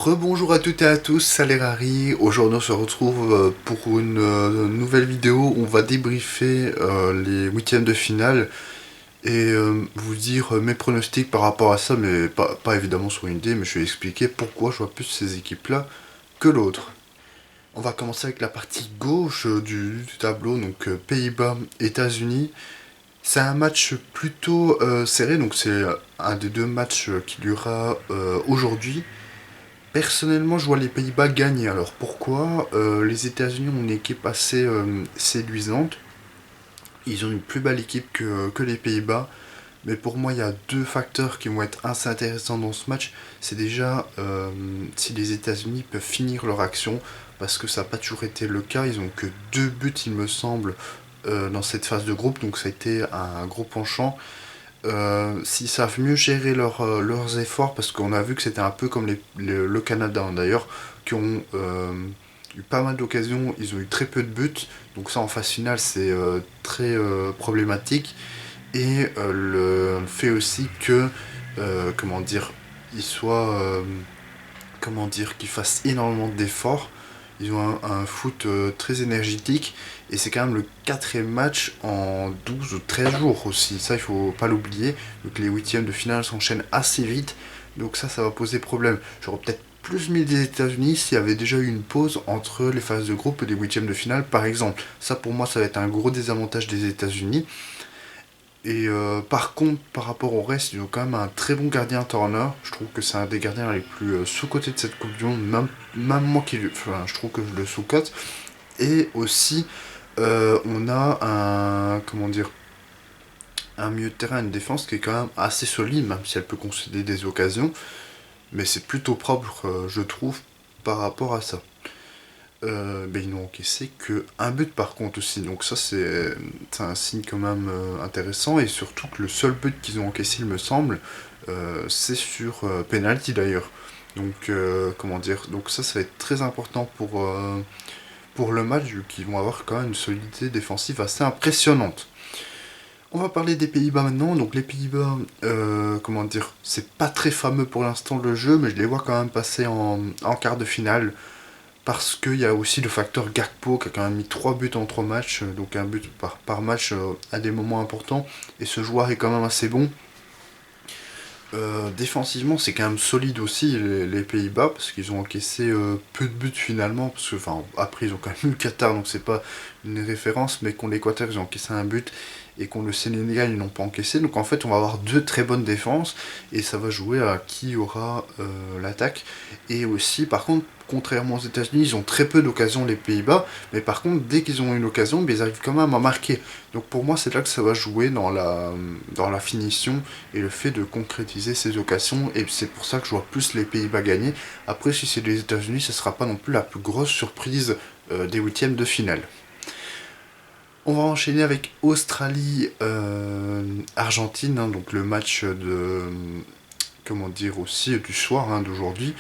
Rebonjour à toutes et à tous, c'est Rari. Aujourd'hui on se retrouve pour une nouvelle vidéo où on va débriefer les huitièmes de finale et vous dire mes pronostics par rapport à ça, mais pas évidemment sur une idée, mais je vais expliquer pourquoi je vois plus ces équipes-là que l'autre. On va commencer avec la partie gauche du tableau, donc Pays-Bas, États-Unis. C'est un match plutôt serré, donc c'est un des deux matchs qu'il y aura aujourd'hui. Personnellement, je vois les Pays-Bas gagner. Alors pourquoi Les États-Unis ont une équipe assez séduisante. Ils ont une plus belle équipe que les Pays-Bas. Mais pour moi, il y a deux facteurs qui vont être assez intéressants dans ce match. C'est déjà si les États-Unis peuvent finir leur action, parce que ça n'a pas toujours été le cas. Ils ont que deux buts, il me semble, dans cette phase de groupe. Donc ça a été un gros penchant. S'ils savent mieux gérer leurs efforts, parce qu'on a vu que c'était un peu comme le Canada d'ailleurs, qui ont eu pas mal d'occasions, ils ont eu très peu de buts, donc ça en phase finale c'est très problématique. Et le fait aussi que, comment dire, ils soient, comment dire, qu'ils fassent énormément d'efforts. Ils ont un foot très énergétique et c'est quand même le quatrième match en 12 ou 13 jours aussi. Ça, il faut pas l'oublier. Donc les huitièmes de finale s'enchaînent assez vite. Donc ça va poser problème. J'aurais peut-être plus mis des États-Unis s'il y avait déjà eu une pause entre les phases de groupe et les huitièmes de finale, par exemple. Ça, pour moi, ça va être un gros désavantage des États-Unis. Et par contre, par rapport au reste, ils ont quand même un très bon gardien Turner. Je trouve que c'est un des gardiens les plus sous-cotés de cette Coupe du Monde. Même moi enfin, je trouve que je le sous-cote. Et aussi, on a comment dire, un milieu de terrain, une défense qui est quand même assez solide, même si elle peut concéder des occasions. Mais c'est plutôt propre, je trouve, par rapport à ça. Ben, ils n'ont encaissé que un but par contre aussi, donc ça c'est un signe quand même intéressant, et surtout que le seul but qu'ils ont encaissé, il me semble, c'est sur penalty d'ailleurs. Donc comment dire, donc ça va être très important pour le match, vu qu'ils vont avoir quand même une solidité défensive assez impressionnante. On va parler des Pays-Bas maintenant. Donc les Pays-Bas, comment dire, c'est pas très fameux pour l'instant le jeu, mais je les vois quand même passer en quart de finale. Parce qu'il y a aussi le facteur Gakpo qui a quand même mis 3 buts en 3 matchs, donc un but par match à des moments importants. Et ce joueur est quand même assez bon. Défensivement, c'est quand même solide aussi les Pays-Bas, parce qu'ils ont encaissé peu de buts finalement. Parce que, enfin, après, ils ont quand même eu le Qatar, donc c'est pas une référence, mais contre l'Équateur, ils ont encaissé un but. Et contre le Sénégal, ils n'ont pas encaissé. Donc en fait, on va avoir deux très bonnes défenses. Et ça va jouer à qui aura l'attaque. Et aussi, par contre, contrairement aux États-Unis, ils ont très peu d'occasions, les Pays-Bas. Mais par contre, dès qu'ils ont une occasion, ils arrivent quand même à marquer. Donc pour moi, c'est là que ça va jouer dans la finition et le fait de concrétiser ces occasions. Et c'est pour ça que je vois plus les Pays-Bas gagner. Après, si c'est les États-Unis, ce ne sera pas non plus la plus grosse surprise des huitièmes de finale. On va enchaîner avec Australie-Argentine, hein, donc le match de, comment dire aussi, du soir, hein, d'aujourd'hui.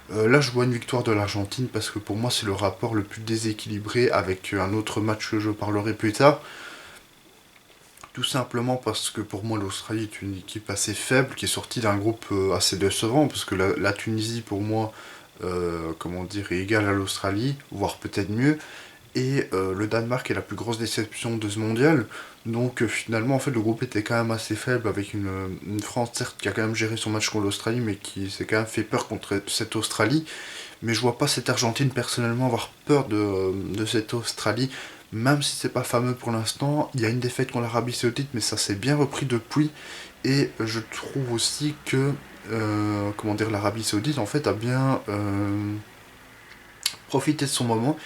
Là, je vois une victoire de l'Argentine parce que pour moi, c'est le rapport le plus déséquilibré avec un autre match que je parlerai plus tard. Tout simplement parce que pour moi, l'Australie est une équipe assez faible qui est sortie d'un groupe assez décevant. Parce que la Tunisie, pour moi, comment dire, est égale à l'Australie, voire peut-être mieux. Et le Danemark est la plus grosse déception de ce mondial. Donc finalement, en fait, le groupe était quand même assez faible avec une France, certes, qui a quand même géré son match contre l'Australie, mais qui s'est quand même fait peur contre cette Australie. Mais je vois pas cette Argentine personnellement avoir peur de cette Australie, même si c'est pas fameux pour l'instant. Il y a une défaite contre l'Arabie Saoudite, mais ça s'est bien repris depuis. Et je trouve aussi que, comment dire, l'Arabie Saoudite en fait a bien profité de son moment.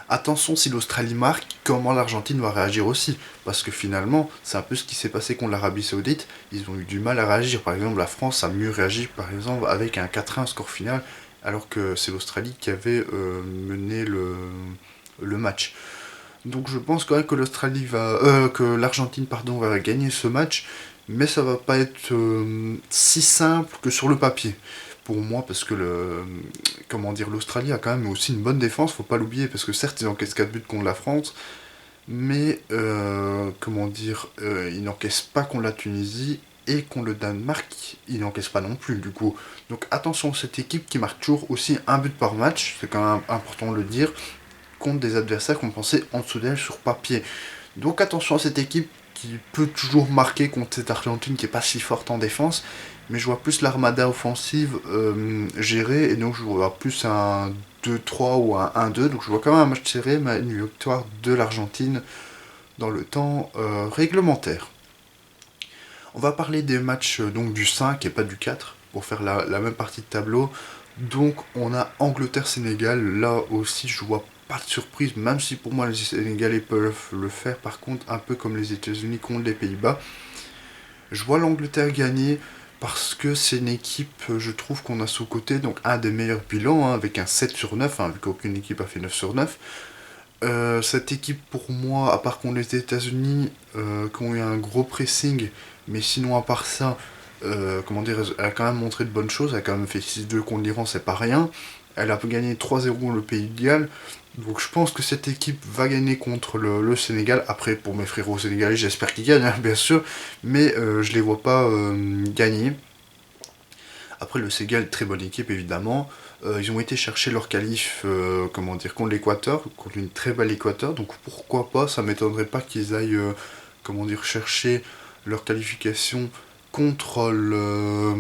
Attention, si l'Australie marque, comment l'Argentine va réagir aussi. Parce que finalement, c'est un peu ce qui s'est passé contre l'Arabie Saoudite. Ils ont eu du mal à réagir. Par exemple, la France a mieux réagi, par exemple, avec un 4-1 score final, alors que c'est l'Australie qui avait mené le match. Donc je pense quand même que que l'Argentine pardon va gagner ce match, mais ça va pas être si simple que sur le papier pour moi, parce que comment dire, l'Australie a quand même aussi une bonne défense, faut pas l'oublier, parce que certes ils encaissent 4 buts contre la France, mais comment dire, ils n'encaissent pas contre la Tunisie, et contre le Danemark, il n'encaisse pas non plus du coup. Donc attention à cette équipe qui marque toujours aussi un but par match, c'est quand même important de le dire, contre des adversaires qu'on pensait en dessous d'elle sur papier. Donc attention à cette équipe qui peut toujours marquer contre cette Argentine qui est pas si forte en défense, mais je vois plus l'armada offensive gérer, et donc je vois plus un 2-3 ou un 1-2, donc je vois quand même un match serré, mais une victoire de l'Argentine dans le temps réglementaire. On va parler des matchs donc du 5 et pas du 4, pour faire la même partie de tableau. Donc on a Angleterre-Sénégal, là aussi je vois pas de surprise, même si pour moi les Sénégalais peuvent le faire, par contre un peu comme les États-Unis contre les Pays-Bas. Je vois l'Angleterre gagner parce que c'est une équipe, je trouve qu'on a sous-côté, donc un des meilleurs bilans, hein, avec un 7/9, hein, vu qu'aucune équipe a fait 9/9. Cette équipe pour moi, à part contre les États-Unis, qui ont eu un gros pressing, mais sinon à part ça, comment dire, elle a quand même montré de bonnes choses, elle a quand même fait 6-2 contre l'Iran, c'est pas rien. Elle a gagné 3-0 le Pays de Galles, donc je pense que cette équipe va gagner contre le Sénégal. Après, pour mes frérots sénégalais, j'espère qu'ils gagnent, hein, bien sûr, mais je les vois pas gagner. Après, le Sénégal, très bonne équipe évidemment. Ils ont été chercher leur qualif comment dire, contre l'Équateur, contre une très belle Équateur, donc pourquoi pas, ça m'étonnerait pas qu'ils aillent comment dire, chercher leur qualification contre le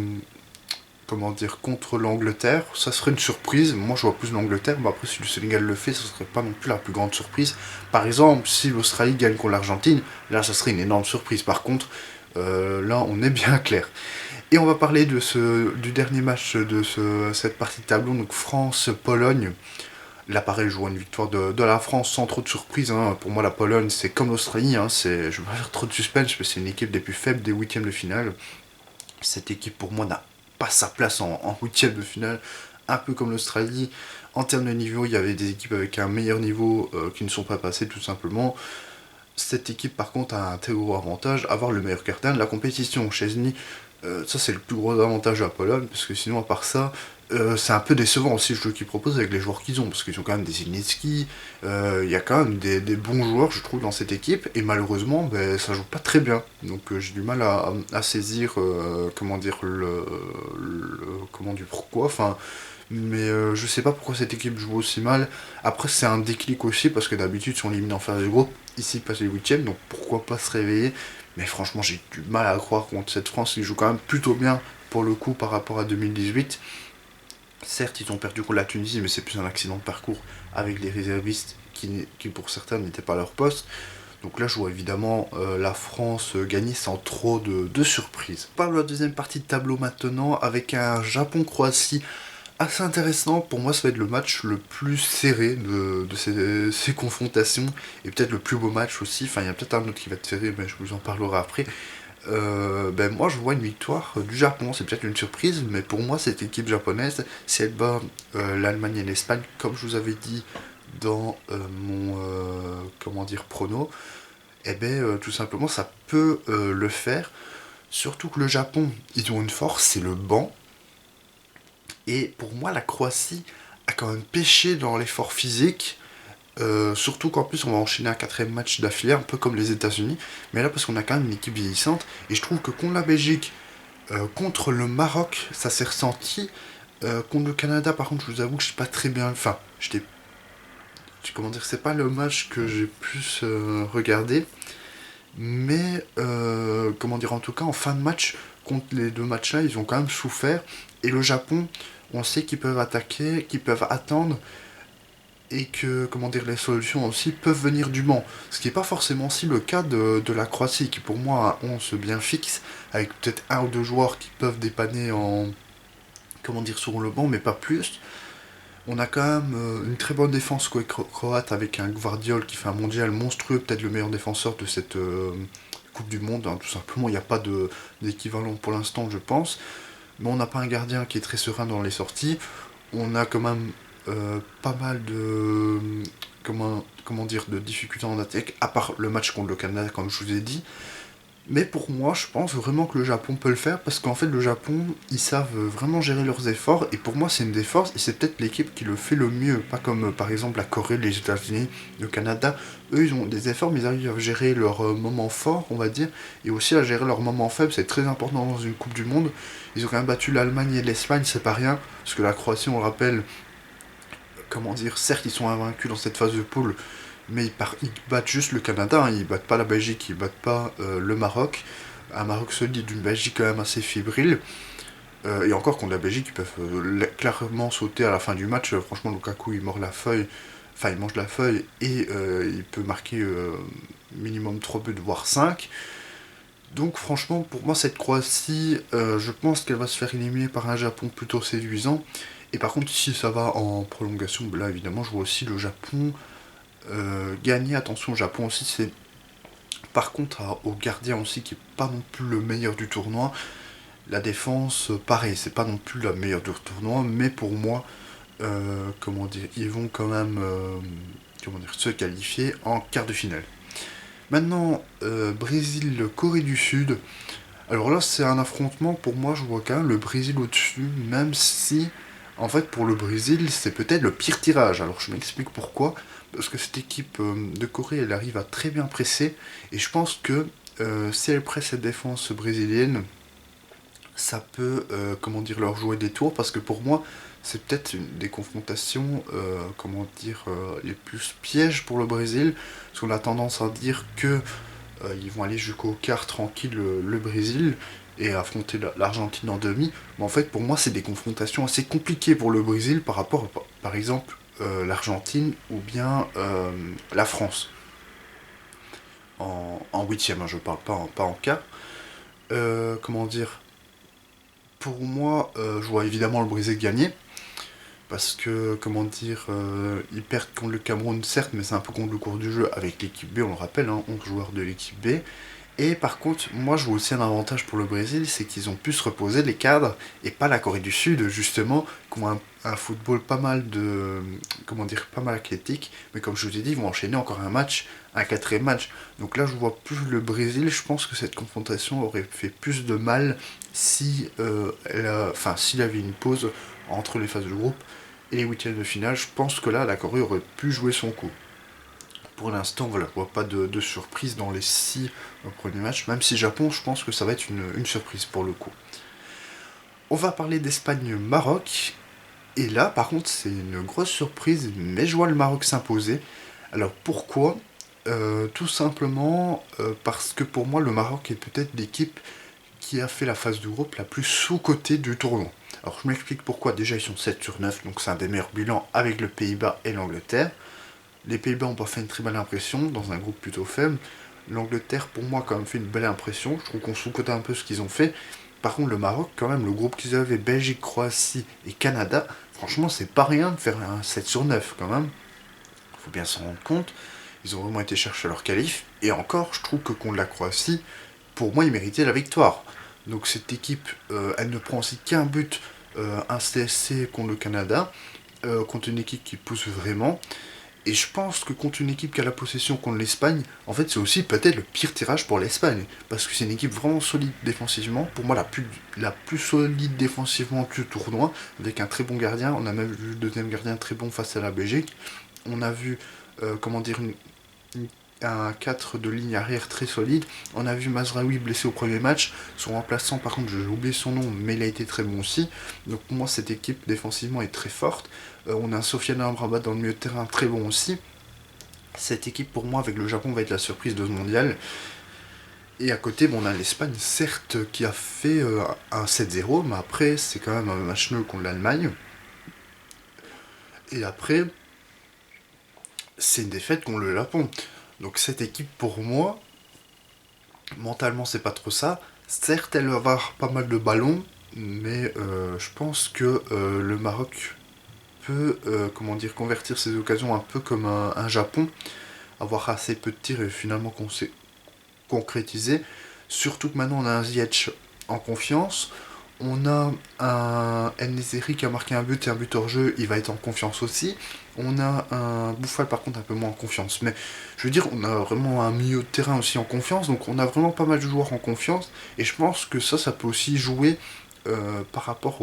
comment dire, contre l'Angleterre. Ça serait une surprise, moi je vois plus l'Angleterre, mais après si le Sénégal le fait, ce serait pas non plus la plus grande surprise. Par exemple, si l'Australie gagne contre l'Argentine, là ça serait une énorme surprise. Par contre, là on est bien clair. Et on va parler du dernier match de cette partie de tableau, donc France-Pologne. Là, pareil, je vois une victoire de la France sans trop de surprise, hein. Pour moi, la Pologne, c'est comme l'Australie. Hein. Je ne vais pas faire trop de suspense, mais c'est une équipe des plus faibles des huitièmes de finale. Cette équipe, pour moi, n'a pas sa place en huitièmes de finale. Un peu comme l'Australie. En termes de niveau, il y avait des équipes avec un meilleur niveau qui ne sont pas passées, tout simplement. Cette équipe, par contre, a un très gros avantage, avoir le meilleur gardien de la compétition. Chesney, ça c'est le plus gros avantage à Pologne, parce que sinon, à part ça, c'est un peu décevant aussi le jeu qu'ils proposent avec les joueurs qu'ils ont, parce qu'ils ont quand même des Zielinski, il y a quand même des bons joueurs, je trouve, dans cette équipe, et malheureusement, ben, ça joue pas très bien. Donc j'ai du mal à saisir, comment dire, comment dire, pourquoi, enfin... Mais je sais pas pourquoi cette équipe joue aussi mal. Après, c'est un déclic aussi, parce que d'habitude, ils sont éliminés en phase de groupe. Ici, ils passent les huitièmes, donc pourquoi pas se réveiller. Mais franchement, j'ai du mal à croire contre cette France qui joue quand même plutôt bien, pour le coup, par rapport à 2018. Certes, ils ont perdu contre la Tunisie, mais c'est plus un accident de parcours avec les réservistes qui pour certains, n'étaient pas à leur poste. Donc là, je vois évidemment la France gagner sans trop de surprises. On parle de la deuxième partie de tableau maintenant, avec un Japon-Croatie assez intéressant. Pour moi, ça va être le match le plus serré de ces confrontations, et peut-être le plus beau match aussi. Enfin, il y a peut-être un autre qui va être serré, mais je vous en parlerai après. Ben moi, je vois une victoire du Japon. C'est peut-être une surprise, mais pour moi, cette équipe japonaise, si elle bat l'Allemagne et l'Espagne, comme je vous avais dit dans mon comment dire, prono, eh ben tout simplement, ça peut le faire. Surtout que le Japon, ils ont une force, c'est le banc. Et pour moi, la Croatie a quand même pêché dans l'effort physique. Surtout qu'en plus, on va enchaîner un quatrième match d'affilée, un peu comme les États-Unis. Mais là, parce qu'on a quand même une équipe vieillissante. Et je trouve que contre la Belgique, contre le Maroc, ça s'est ressenti. Contre le Canada, par contre, je vous avoue que je sais pas très bien. Enfin, comment dire, c'est pas le match que j'ai plus regardé. Mais, comment dire, en tout cas, en fin de match, contre les deux matchs-là, ils ont quand même souffert. Et le Japon, on sait qu'ils peuvent attaquer, qu'ils peuvent attendre, et que, comment dire, les solutions aussi peuvent venir du banc. Ce qui n'est pas forcément si le cas de la Croatie, qui pour moi a un 11 bien fixe, avec peut-être un ou deux joueurs qui peuvent dépanner en, comment dire, sur le banc, mais pas plus. On a quand même une très bonne défense croate, avec un Gvardiol qui fait un mondial monstrueux, peut-être le meilleur défenseur de cette Coupe du Monde, hein, tout simplement. Il n'y a pas d'équivalent pour l'instant, je pense. Mais on n'a pas un gardien qui est très serein dans les sorties. On a quand même pas mal de comment dire, de difficultés en attaque, à part le match contre le Canada, comme je vous ai dit. Mais pour moi, je pense vraiment que le Japon peut le faire parce qu'en fait, le Japon, ils savent vraiment gérer leurs efforts. Et pour moi, c'est une des forces et c'est peut-être l'équipe qui le fait le mieux. Pas comme par exemple la Corée, les États-Unis, le Canada. Eux, ils ont des efforts, mais ils arrivent à gérer leurs moments forts, on va dire, et aussi à gérer leurs moments faibles. C'est très important dans une Coupe du Monde. Ils ont quand même battu l'Allemagne et l'Espagne, c'est pas rien. Parce que la Croatie, on le rappelle, comment dire, certes, ils sont invaincus dans cette phase de poule, mais ils battent juste le Canada, hein, ils battent pas la Belgique, ils battent pas le Maroc. Un Maroc solide, une Belgique quand même assez fébrile. Et encore contre la Belgique, ils peuvent clairement sauter à la fin du match. Franchement, Lukaku, il mord la feuille, enfin il mange la feuille et il peut marquer minimum 3 buts, voire 5. Donc franchement, pour moi, cette Croatie, je pense qu'elle va se faire éliminer par un Japon plutôt séduisant. Et par contre, si ça va en prolongation, là évidemment, je vois aussi le Japon gagner. Attention, le Japon aussi, c'est par contre au gardien aussi qui est pas non plus le meilleur du tournoi. La défense, pareil, c'est pas non plus la meilleure du tournoi, mais pour moi, comment dire, ils vont quand même comment dire, se qualifier en quart de finale. Maintenant, Brésil-Corée du Sud. Alors là, c'est un affrontement, pour moi, je vois quand même le Brésil au-dessus, même si, en fait, pour le Brésil, c'est peut-être le pire tirage. Alors je m'explique pourquoi. Parce que cette équipe de Corée, elle arrive à très bien presser, et je pense que si elle presse cette défense brésilienne, ça peut, comment dire, leur jouer des tours, parce que pour moi, c'est peut-être une des confrontations, comment dire, les plus pièges pour le Brésil, parce qu'on a tendance à dire que ils vont aller jusqu'au quart tranquille le Brésil et affronter l'Argentine en demi. Mais en fait, pour moi, c'est des confrontations assez compliquées pour le Brésil par rapport à, par exemple, l'Argentine ou bien la France. En huitième, hein, je parle pas en quart. Comment dire. Pour moi, je vois évidemment le Brésil gagner. Parce que, comment dire, ils perdent contre le Cameroun, certes, mais c'est un peu contre le cours du jeu avec l'équipe B, on le rappelle, hein, 11 joueurs de l'équipe B. Et par contre, moi je vois aussi un avantage pour le Brésil, c'est qu'ils ont pu se reposer les cadres, et pas la Corée du Sud, justement, qui ont un football pas mal de. Comment dire, pas mal athlétique, mais comme je vous ai dit, ils vont enchaîner encore un match, un quatrième match. Donc là, je vois plus le Brésil, je pense que cette confrontation aurait fait plus de mal si s'il y avait une pause entre les phases de groupe et les huitièmes de finale. Je pense que là, la Corée aurait pu jouer son coup. Pour l'instant, voilà, je vois pas de surprise dans les 6 premiers matchs, même si Japon, je pense que ça va être une surprise pour le coup. On va parler d'Espagne-Maroc, et là, par contre, c'est une grosse surprise, mais je vois le Maroc s'imposer. Alors pourquoi Tout simplement parce que pour moi, le Maroc est peut-être l'équipe qui a fait la phase de groupe la plus sous-cotée du tournoi. Alors je m'explique pourquoi. Déjà, ils sont 7 sur 9, donc c'est un des meilleurs bilans avec le Pays-Bas et l'Angleterre. Les Pays-Bas ont pas fait une très belle impression dans un groupe plutôt faible. L'Angleterre, pour moi, a quand même fait une belle impression. Je trouve qu'on sous-cote un peu ce qu'ils ont fait. Par contre, le Maroc, quand même, le groupe qu'ils avaient, Belgique, Croatie et Canada, franchement, c'est pas rien de faire un 7 sur 9 quand même. Faut bien s'en rendre compte. Ils ont vraiment été chercher leur qualif. Et encore, je trouve que contre la Croatie, pour moi, ils méritaient la victoire. Donc cette équipe, elle ne prend aussi qu'un but, un CSC contre le Canada, contre une équipe qui pousse vraiment. Et je pense que contre une équipe qui a la possession contre l'Espagne, en fait c'est aussi peut-être le pire tirage pour l'Espagne. Parce que c'est une équipe vraiment solide défensivement. Pour moi la plus solide défensivement du tournoi. Avec un très bon gardien. On a même vu le deuxième gardien très bon face à la Belgique. On a vu, comment dire, un 4 de ligne arrière très solide. On a vu Mazraoui blessé au premier match. Son remplaçant, par contre, j'ai oublié son nom, mais il a été très bon aussi. Donc pour moi, cette équipe défensivement est très forte. On a un Sofiane Amrabat dans le milieu de terrain très bon aussi. Cette équipe, pour moi, avec le Japon, va être la surprise de ce mondial. Et à côté, bon, on a l'Espagne, certes, qui a fait un 7-0, mais après, c'est quand même un match nul contre l'Allemagne. Et après, c'est une défaite contre le Japon. Donc cette équipe, pour moi, mentalement, c'est pas trop ça. Certes, elle va avoir pas mal de ballons, mais je pense que le Maroc peut, comment dire, convertir ses occasions un peu comme un Japon, avoir assez peu de tirs et finalement concrétiser. Surtout que maintenant on a un Ziyech en confiance. On a un En-Nesyri qui a marqué un but et un but hors jeu, il va être en confiance aussi. On a un Bouffal par contre un peu moins en confiance. Mais je veux dire, on a vraiment un milieu de terrain aussi en confiance, donc on a vraiment pas mal de joueurs en confiance. Et je pense que ça peut aussi jouer par rapport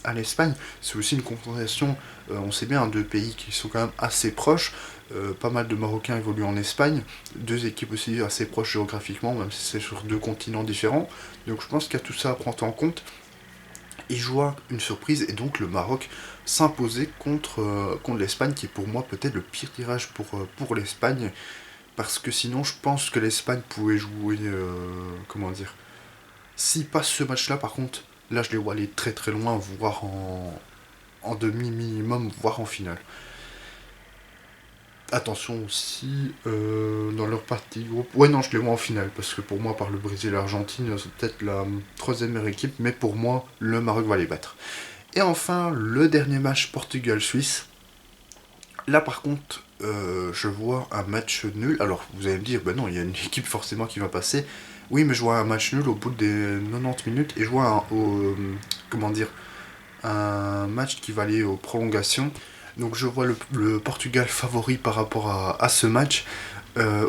à l'Espagne. C'est aussi une confrontation, on sait bien, deux pays qui sont quand même assez proches. Pas mal de Marocains évoluent en Espagne, deux équipes aussi assez proches géographiquement, même si c'est sur deux continents différents. Donc je pense qu'il y a tout ça à prendre en compte. Et je vois une surprise, et donc le Maroc s'imposer contre l'Espagne, qui est pour moi peut-être le pire tirage pour l'Espagne, parce que sinon je pense que l'Espagne pouvait jouer, comment dire, s'ils passent ce match-là par contre, là je les vois aller très très loin, voire en demi minimum, voire en finale. Attention aussi, dans leur partie groupe. Ouais, non, je les vois en finale, parce que pour moi, par le Brésil et l'Argentine, c'est peut-être la troisième meilleure équipe, mais pour moi, le Maroc va les battre. Et enfin, le dernier match Portugal-Suisse. Là, par contre, je vois un match nul. Alors, vous allez me dire, ben non, il y a une équipe forcément qui va passer. Oui, mais je vois un match nul au bout des 90 minutes, et je vois comment dire, un match qui va aller aux prolongations. Donc je vois le Portugal favori par rapport à ce match.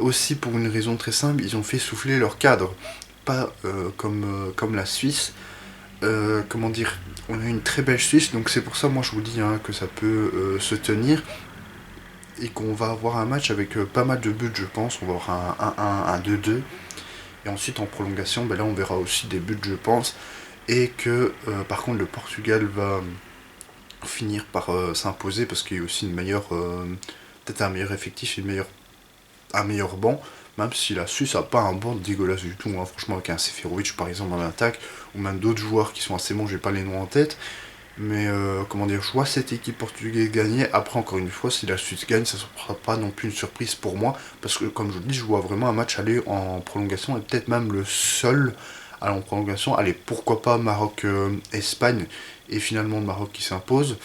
Aussi pour une raison très simple, ils ont fait souffler leur cadre. Pas comme la Suisse. Comment dire, on a une très belle Suisse, donc c'est pour ça moi je vous dis que ça peut se tenir. Et qu'on va avoir un match avec pas mal de buts je pense. On va avoir un 2-2. Et ensuite en prolongation, ben là on verra aussi des buts je pense. Et que par contre le Portugal va finir par s'imposer parce qu'il y a aussi une meilleure, peut-être un meilleur effectif et un meilleur banc, même si la Suisse a pas un banc dégueulasse du tout, hein. Franchement avec un Seferovic par exemple en attaque, ou même d'autres joueurs qui sont assez bons, j'ai pas les noms en tête, mais comment dire, je vois cette équipe portugaise gagner. Après encore une fois, si la Suisse gagne, ça ne sera pas non plus une surprise pour moi, parce que comme je vous le dis, je vois vraiment un match aller en prolongation, et peut-être même le seul aller en prolongation. Allez, pourquoi pas Maroc-Espagne, et finalement le Maroc qui s'impose.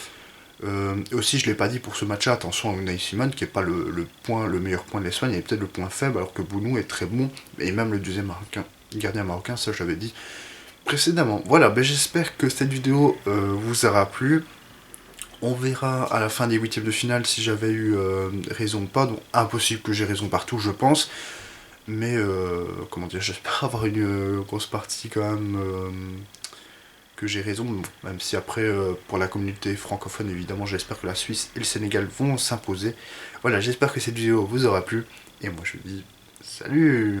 Aussi, je ne l'ai pas dit pour ce match-là, attention à Unai Simon, qui n'est pas le meilleur point de l'Espagne, il est peut-être le point faible, alors que Bounou est très bon, et même le deuxième gardien marocain, ça j'avais dit précédemment. Voilà, ben j'espère que cette vidéo vous aura plu. On verra à la fin des huitièmes de finale si j'avais eu raison ou pas, donc impossible que j'ai raison partout, je pense. Mais comment dire, j'espère avoir une grosse partie quand même que j'ai raison, même si après, pour la communauté francophone, évidemment, j'espère que la Suisse et le Sénégal vont s'imposer. Voilà, j'espère que cette vidéo vous aura plu, et moi je vous dis salut!